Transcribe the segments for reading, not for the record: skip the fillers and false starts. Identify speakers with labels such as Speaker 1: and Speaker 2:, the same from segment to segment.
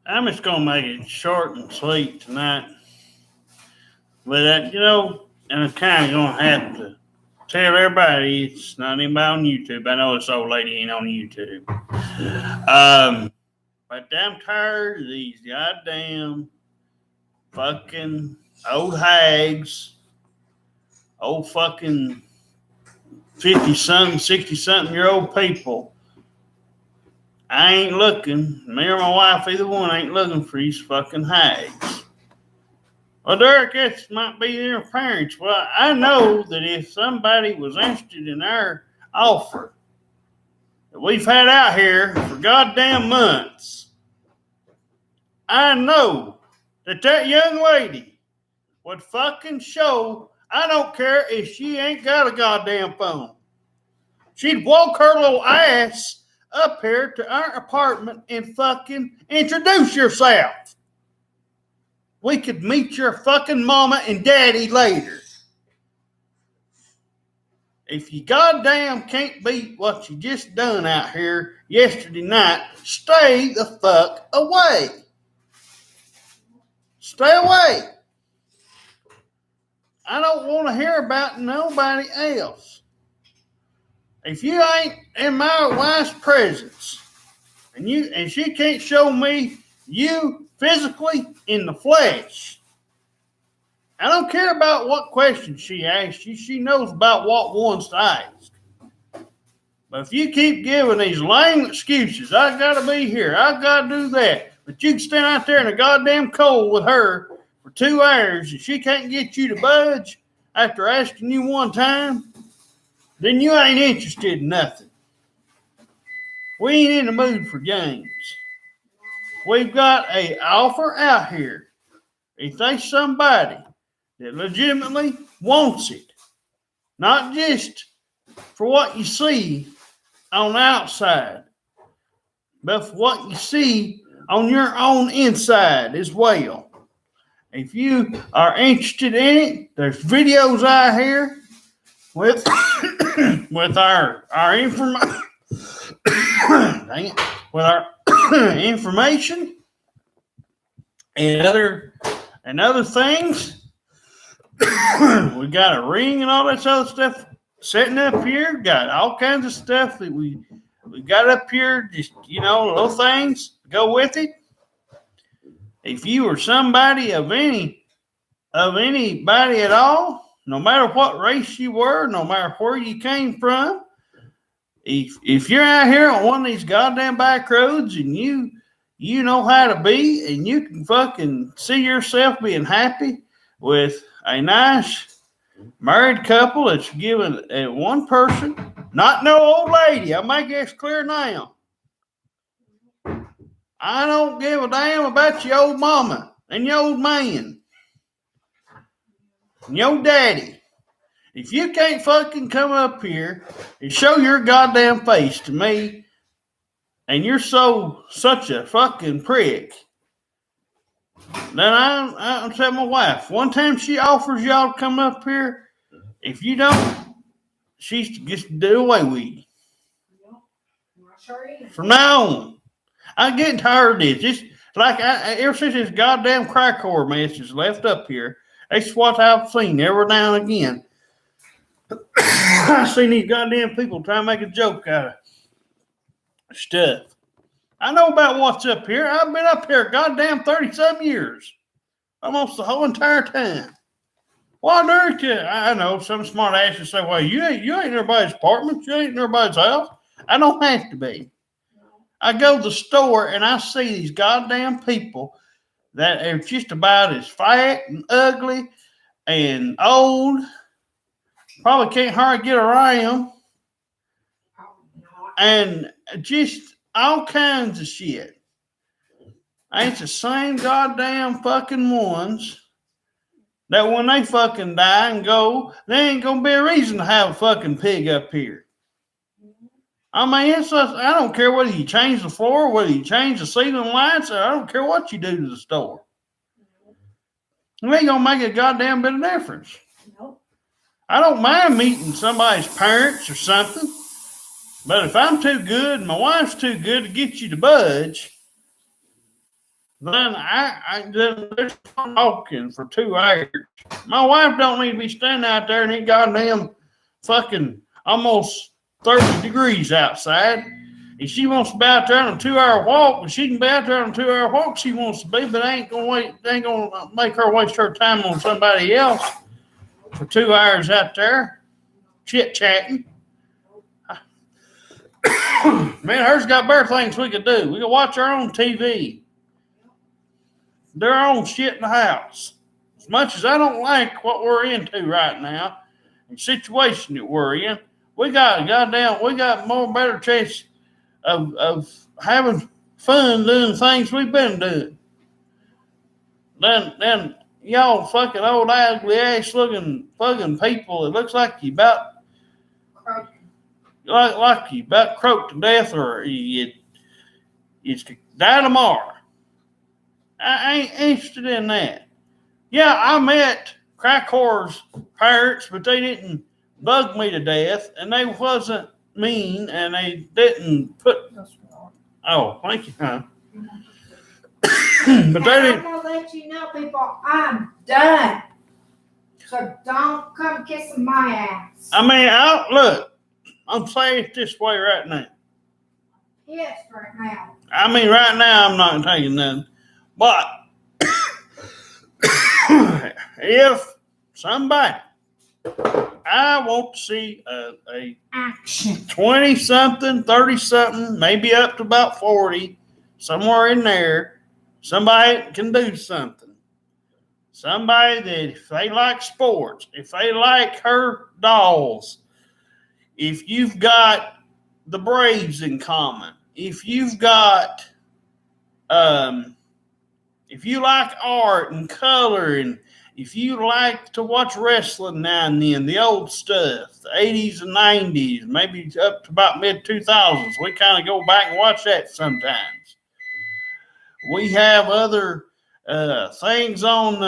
Speaker 1: I'm just gonna make it short and sweet tonight. But and I'm kind of gonna have to tell everybody it's not anybody on YouTube. I know this old lady ain't on YouTube. But I'm tired of these goddamn fucking old hags, old fucking 50 something, 60 something year old people. I ain't looking, me or my wife, either one ain't looking for these fucking hags. Well, Derek, that might be their parents. Well, I know that if somebody was interested in our offer that we've had out here for goddamn months, I know that young lady would fucking show. I don't care if she ain't got a goddamn phone. She'd walk her little ass up here to our apartment and fucking introduce yourself. We could meet your fucking mama and daddy later. If you goddamn can't beat what you just done out here yesterday night, stay the fuck away. Stay away. I don't want to hear about nobody else. If you ain't in my wife's presence and she can't show me you physically in the flesh, I don't care about what questions she asks you. She knows about what ones to ask. But if you keep giving these lame excuses, I gotta be here, I gotta do that, but you can stand out there in the goddamn cold with her for 2 hours and she can't get you to budge after asking you one time, then you ain't interested in nothing. We ain't in the mood for games. We've got an offer out here. If there's somebody that legitimately wants it, not just for what you see on the outside, but for what you see on your own inside as well. If you are interested in it, there's videos out here with with our information. Dang it, with our information and other things. We got a ring and all that other stuff setting up here. Got all kinds of stuff that we got up here. Just little things to go with it. If you were somebody of anybody at all, no matter what race you were, no matter where you came from, if you're out here on one of these goddamn back roads and you know how to be and you can fucking see yourself being happy with a nice married couple that's given one person, not no old lady. I'll make this clear now. I don't give a damn about your old mama and your old man and your daddy. If you can't fucking come up here and show your goddamn face to me and you're such a fucking prick, then I'll tell my wife. One time she offers y'all to come up here. If you don't, she's just do away with you. From now on, I'm getting tired of this. Just like ever since this goddamn crack whore mess is left up here, that's what I've seen every now and again. I've seen these goddamn people try to make a joke out of stuff. I know about what's up here. I've been up here goddamn 30-some years. Almost the whole entire time. Why, Derek? I know some smart asses say, well, you ain't in everybody's apartment. You ain't in everybody's house. I don't have to be. I go to the store and I see these goddamn people that are just about as fat and ugly and old. Probably can't hardly get around. And just all kinds of shit. Ain't the same goddamn fucking ones that when they fucking die and go, there ain't gonna be a reason to have a fucking pig up here. I mean, I don't care whether you change the floor, whether you change the ceiling lights, or I don't care what you do to the store. It ain't gonna make a goddamn bit of difference. Nope. I don't mind meeting somebody's parents or something, but if I'm too good and my wife's too good to get you to budge, then then there's talking for 2 hours. My wife don't need to be standing out there and it goddamn fucking almost 30 degrees outside. If she wants to be out there on a 2-hour walk, and she can be out there on a 2-hour walk she wants to be, but ain't gonna make her waste her time on somebody else for 2 hours out there chit chatting. Man, hers got better things we could do. We could watch our own TV. Do our own shit in the house. As much as I don't like what we're into right now, the situation that we're in, we got more better chance of having fun doing things we've been doing than y'all fucking old ugly ass looking fucking people. It looks like you about like you about croaked to death or you die tomorrow. I ain't interested in that. Yeah, I met crack whores parents, but they didn't bug me to death, and they wasn't mean, and they didn't put. Oh, thank you, huh? But they didn't.
Speaker 2: I'm gonna let you know, people, I'm done. So don't come kissing my ass.
Speaker 1: I mean, look, I'm saying it this way right now.
Speaker 2: Yes, right now.
Speaker 1: I mean, right now I'm not taking nothing. But if somebody, I want to see a
Speaker 2: action
Speaker 1: 20-something, 30-something, maybe up to about 40, somewhere in there, somebody can do something. Somebody that if they like sports, if they like her dolls, if you've got the Braves in common, if you've got if you like art and color, and if you like to watch wrestling now and then, the old stuff, the 80s and 90s, maybe up to about mid-2000s, we kind of go back and watch that sometimes. We have other things on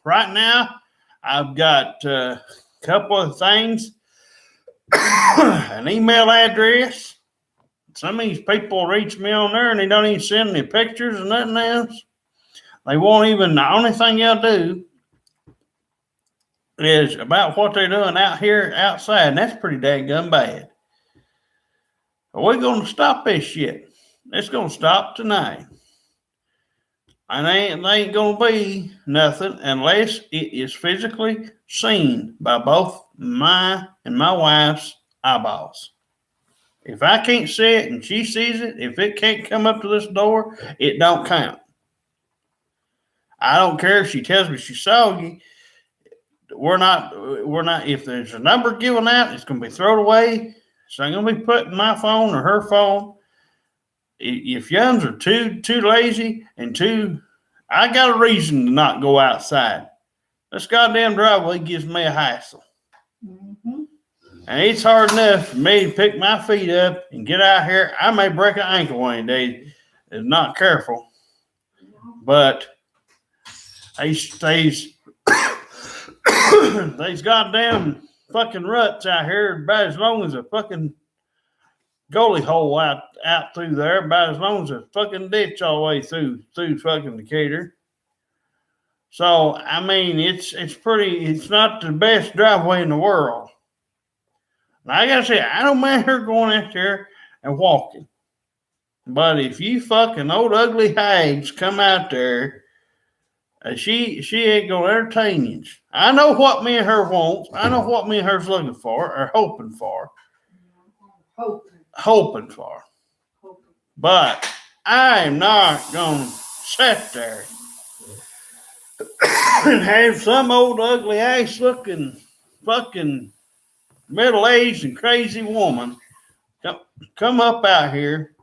Speaker 1: right now. I've got a couple of things, an email address. Some of these people reach me on there and they don't even send me pictures or nothing else. They won't even, the only thing they'll do is about what they're doing out here outside, and that's pretty daggum bad. We're going to stop this shit. It's going to stop tonight. And they ain't going to be nothing unless it is physically seen by both my and my wife's eyeballs. If I can't see it and she sees it, if it can't come up to this door, it don't count. I don't care if she tells me she saw you. We're not, if there's a number given out, it's going to be thrown away. It's not going to be put in my phone or her phone. If young's are too lazy and I got a reason to not go outside. This goddamn driveway gives me a hassle.
Speaker 2: Mm-hmm.
Speaker 1: And it's hard enough for me to pick my feet up and get out here. I may break an ankle one day if not careful. But these goddamn fucking ruts out here about as long as a fucking goalie hole out through there, about as long as a fucking ditch all the way through fucking Decatur. So, I mean, it's not the best driveway in the world. Like I said, I don't mind her going out there and walking. But if you fucking old ugly hags come out there, she ain't gonna entertain you. I know what me and her wants. I know what me and her's looking for or hoping for. Hoping for. But I am not gonna sit there and have some old ugly ass looking fucking middle-aged and crazy woman come up out here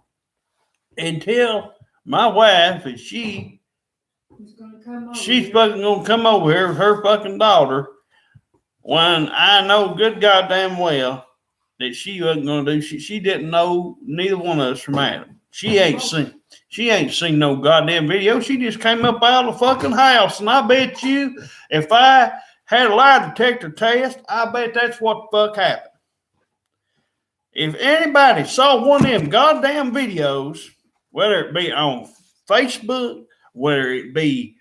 Speaker 1: and tell my wife that she's fucking gonna come over here with her fucking daughter when I know good goddamn well that she wasn't gonna do. She didn't know neither one of us from Adam. She ain't seen no goddamn video. She just came up out of the fucking house, and I bet you if I had a lie detector test, I bet that's what the fuck happened. If anybody saw one of them goddamn videos, whether it be on Facebook, whether it be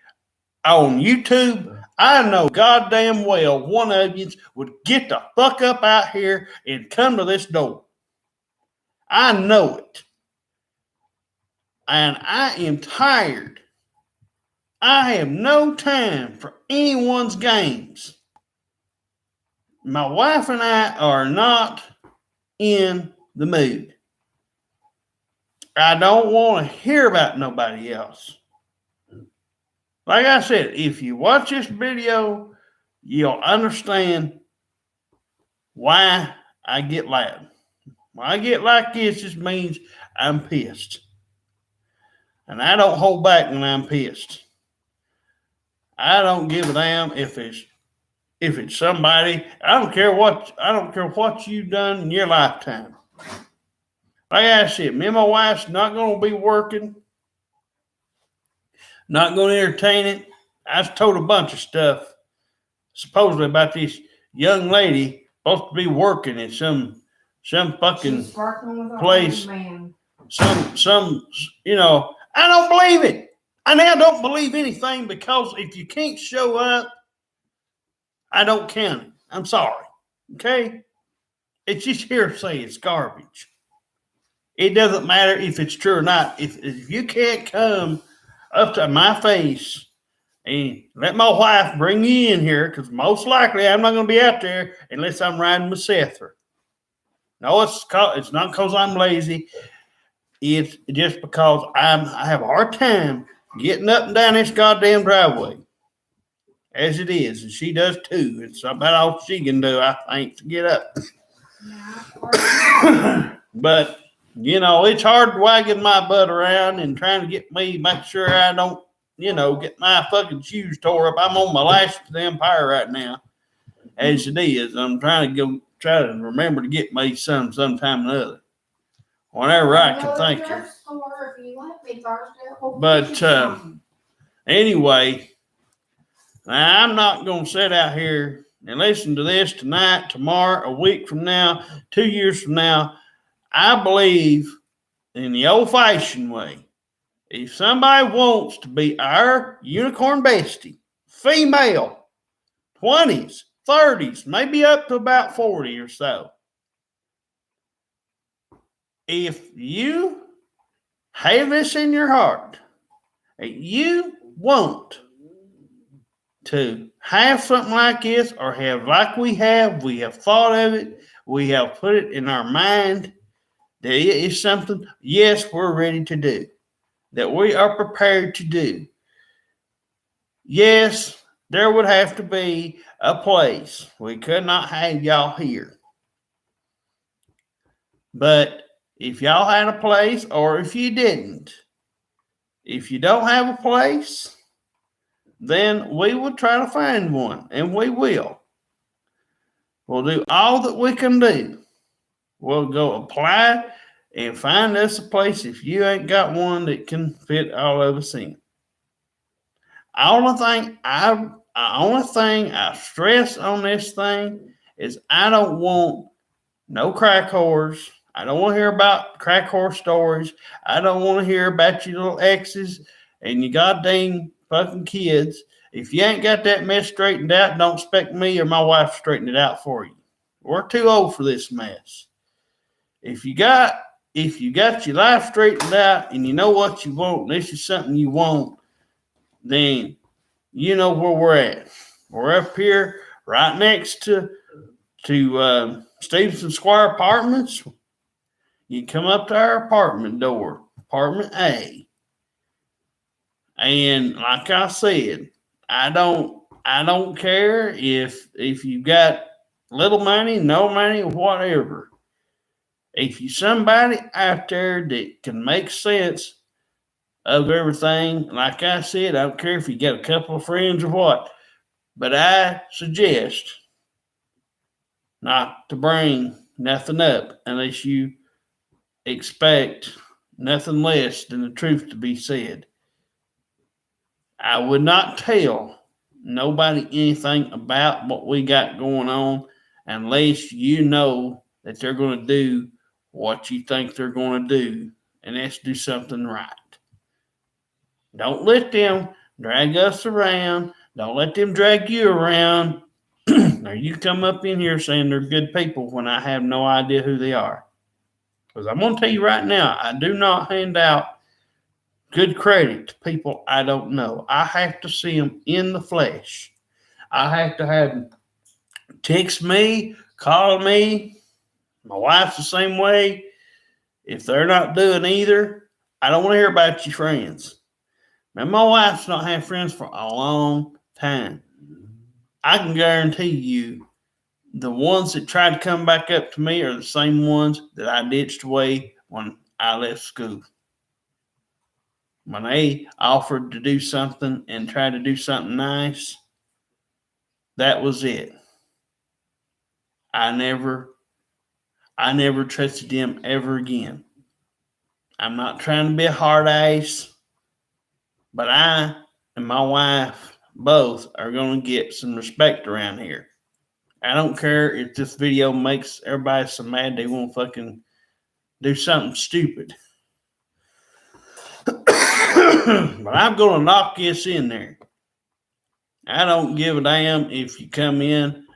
Speaker 1: on YouTube, I know goddamn well one of you would get the fuck up out here and come to this door. I know it. And I am tired. I have no time for anyone's games. My wife and I are not in the mood. I don't want to hear about nobody else. Like I said, if you watch this video, you'll understand why I get loud. When I get like this, just means I'm pissed. And I don't hold back when I'm pissed. I don't give a damn if it's somebody. I don't care what you've done in your lifetime. Like I said, me and my wife's not going to be working. Not going to entertain it. I was told a bunch of stuff, supposedly about this young lady supposed to be working at some fucking place. Some, I don't believe it. I now don't believe anything because if you can't show up, I don't count it. I'm sorry. Okay? It's just hearsay. It's garbage. It doesn't matter if it's true or not. If you can't come up to my face and let my wife bring you in here, because most likely I'm not going to be out there unless I'm riding with Sether. No, it's not because I'm lazy. It's just because I have a hard time getting up and down this goddamn driveway. As it is, and she does too. It's about all she can do, I think, to get up. But it's hard wagging my butt around and trying to make sure I don't, get my fucking shoes tore up. I'm on my last empire right now, as it is. I'm trying to try to remember to get me sometime or another. Whenever I can think of. But anyway, now I'm not going to sit out here and listen to this tonight, tomorrow, a week from now, 2 years from now. I believe in the old-fashioned way. If somebody wants to be our unicorn bestie, female, 20s, 30s, maybe up to about 40 or so, if you have this in your heart, you want to have something like this or have like we have thought of it, we have put it in our mind that it is something, yes, we're ready to do, that we are prepared to do. Yes, there would have to be a place. We could not have y'all here. But if y'all had a place or if you didn't, if you don't have a place, then we will try to find one, and we will. We'll do all that we can do. We'll go apply and find us a place if you ain't got one that can fit all of us in. The only thing I stress on this thing is I don't want no crack whores. I don't want to hear about crack whore stories. I don't want to hear about your little exes and your goddamn fucking kids. If you ain't got that mess straightened out, don't expect me or my wife to straighten it out for you. We're too old for this mess. If you got your life straightened out and you know what you want, and this is something you want, then you know where we're at. We're up here right next to Stevenson Square Apartments. You come up to our apartment door, apartment A. And like I said, I don't care if you got little money, no money, whatever. If you somebody out there that can make sense of everything, like I said, I don't care if you got a couple of friends or what, but I suggest not to bring nothing up unless you expect nothing less than the truth to be said. I would not tell nobody anything about what we got going on unless you know that they're going to do what you think they're going to do, and that's do something right. Don't let them drag us around. Don't let them drag you around. Or you come up in here saying they're good people when I have no idea who they are. Because I'm going to tell you right now, I do not hand out good credit to people I don't know. I have to see them in the flesh. I have to have them text me, call me. My wife's the same way. If they're not doing either, I don't want to hear about your friends. Now, my wife's not had friends for a long time. I can guarantee you the ones that tried to come back up to me are the same ones that I ditched away when I left school. When they offered to do something and tried to do something nice, that was it. I never trusted them ever again. I'm not trying to be a hard ass, but I and my wife both are going to get some respect around here. I don't care if this video makes everybody so mad they won't fucking do something stupid. But I'm going to knock this in there. I don't give a damn if you come in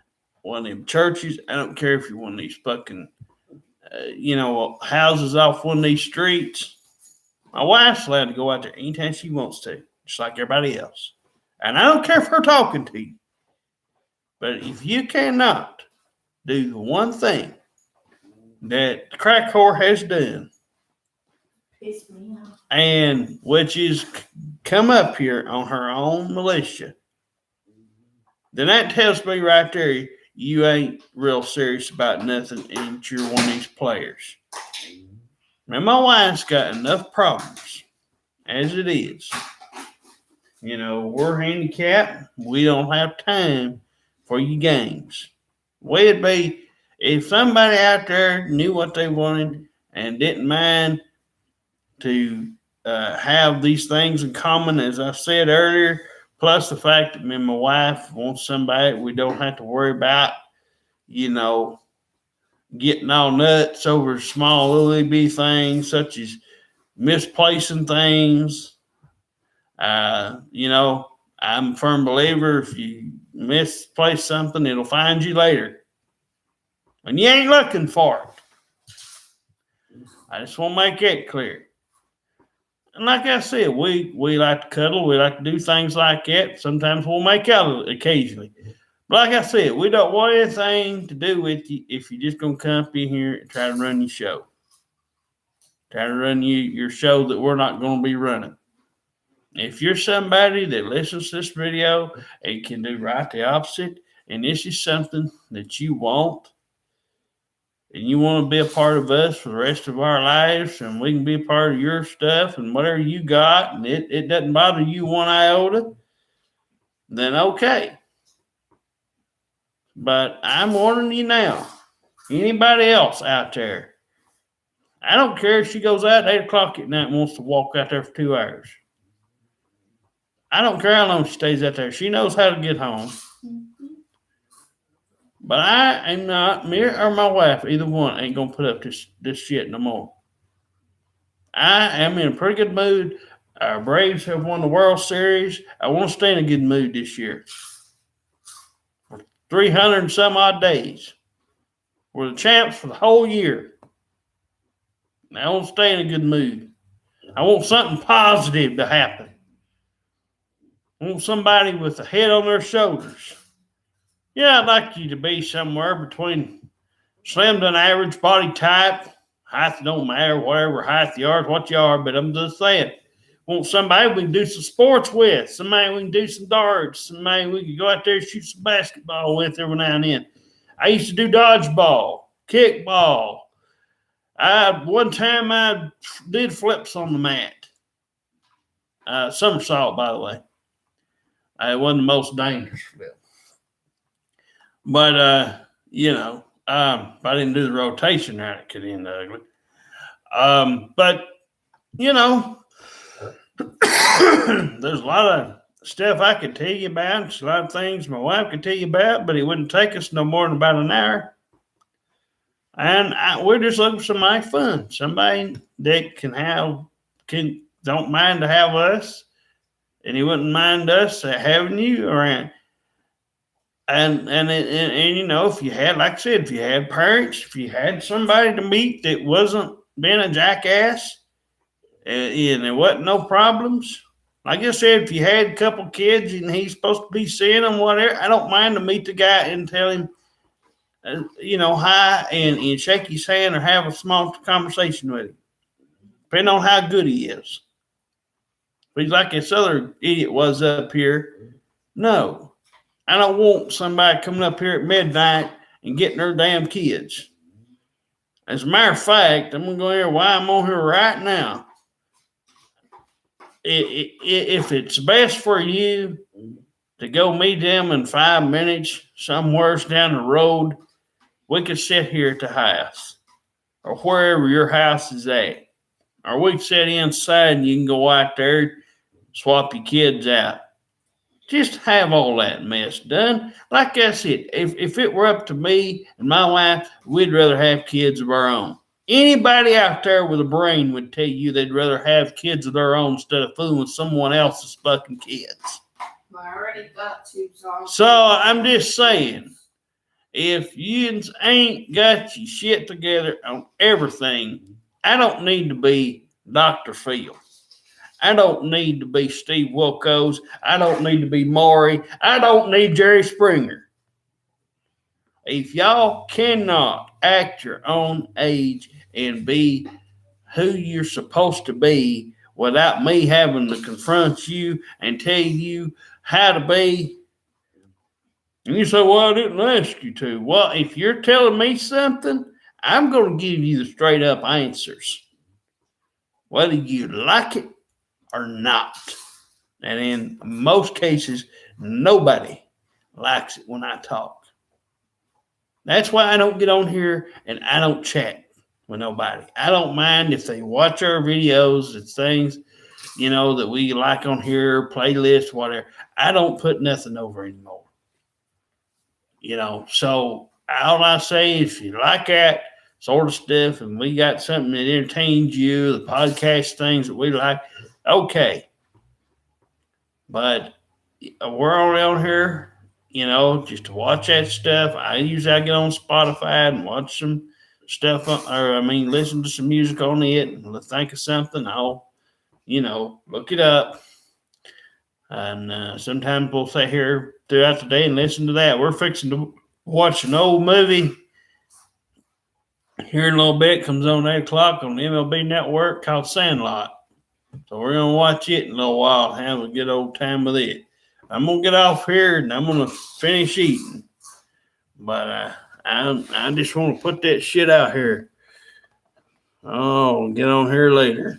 Speaker 1: one of them churches. I don't care if you're one of these fucking, houses off one of these streets. My wife's allowed to go out there anytime she wants to, just like everybody else. And I don't care if her talking to you. But if you cannot do the one thing that the crack whore has done,
Speaker 2: Piss me off.
Speaker 1: and which is come up here on her own militia, then that tells me right there you ain't real serious about nothing and you're one of these players. Now, my wife's got enough problems as it is. We're handicapped. We don't have time for you games. It'd be if somebody out there knew what they wanted and didn't mind to have these things in common, as I said earlier, plus the fact that me and my wife want somebody we don't have to worry about, getting all nuts over small little bitty things such as misplacing things. I'm a firm believer if you misplace something, it'll find you later. And you ain't looking for it. I just want to make that clear. And like I said, we like to cuddle. We like to do things like that. Sometimes we'll make out occasionally. But like I said, we don't want anything to do with you if you're just going to come up in here and try to run your show. Try to run your show that we're not going to be running. If you're somebody that listens to this video and can do right the opposite, and this is something that you want, and you want to be a part of us for the rest of our lives, and we can be a part of your stuff and whatever you got, and it doesn't bother you one iota, then okay. But I'm warning you now, anybody else out there, I don't care if she goes out at 8 o'clock at night and wants to walk out there for 2 hours. I don't care how long she stays out there. She knows how to get home. But I am not, me or my wife, either one, ain't going to put up this shit no more. I am in a pretty good mood. Our Braves have won the World Series. I want to stay in a good mood this year. For 300 and some odd days. We're the champs for the whole year. I want to stay in a good mood. I want something positive to happen. I want somebody with a head on their shoulders. Yeah, I'd like you to be somewhere between slim to an average body type. Height don't matter, whatever height you are, what you are, but I'm just saying. Want somebody we can do some sports with, somebody we can do some darts, somebody we can go out there and shoot some basketball with every now and then. I used to do dodgeball, kickball. One time I did flips on the mat. Somersault, by the way. It wasn't the most dangerous flip. But, if I didn't do the rotation right, it could end ugly. But, there's a lot of stuff I could tell you about. There's a lot of things my wife could tell you about, but it wouldn't take us no more than about an hour. And we're just looking for somebody fun. Somebody that don't mind to have us and he wouldn't mind us having you around. And you know, if you had, like I said, if you had parents, if you had somebody to meet that wasn't being a jackass, and there wasn't no problems. Like I said, if you had a couple kids and he's supposed to be seeing them, whatever, I don't mind to meet the guy and tell him, you know, hi and shake his hand or have a small conversation with him, depending on how good he is. If he's like this other idiot was up here, no. I don't want somebody coming up here at midnight and getting their damn kids. As a matter of fact, I'm going to go here while I'm on here right now. If it's best for you to go meet them in 5 minutes somewhere down the road, we could sit here at the house or wherever your house is at. Or we could sit inside and you can go out there, swap your kids out. Just have all that mess done. Like I said, if it were up to me and my wife, we'd rather have kids of our own. Anybody out there with a brain would tell you they'd rather have kids of their own instead of fooling with someone else's fucking kids.
Speaker 2: I already got two.
Speaker 1: So I'm just saying, if you ain't got your shit together on everything, I don't need to be Dr. Phil. I don't need to be Steve Wilkos. I don't need to be Maury. I don't need Jerry Springer. If y'all cannot act your own age and be who you're supposed to be without me having to confront you and tell you how to be, and you say, well, I didn't ask you to. Well, if you're telling me something, I'm going to give you the straight up answers, whether you like it or not. And in most cases, nobody likes it when I talk. That's why I don't get on here and I don't chat with nobody. I don't mind if they watch our videos and things, you know, that we like on here, playlist, whatever. I don't put nothing over anymore. You know, so all I say is if you like that sort of stuff and we got something that entertains you, the podcast things that we like, okay. But we're only on here, you know, just to watch that stuff. I get on Spotify and watch some stuff, listen to some music on it and think of something. I'll, you know, look it up. And sometimes we'll sit here throughout the day and listen to that. We're fixing to watch an old movie here in a little bit. Comes on 8 o'clock on the MLB Network called Sandlot. So we're going to watch it in a little while and have a good old time with it. I'm going to get off here and I'm going to finish eating. But I just want to put that shit out here. Oh, get on here later.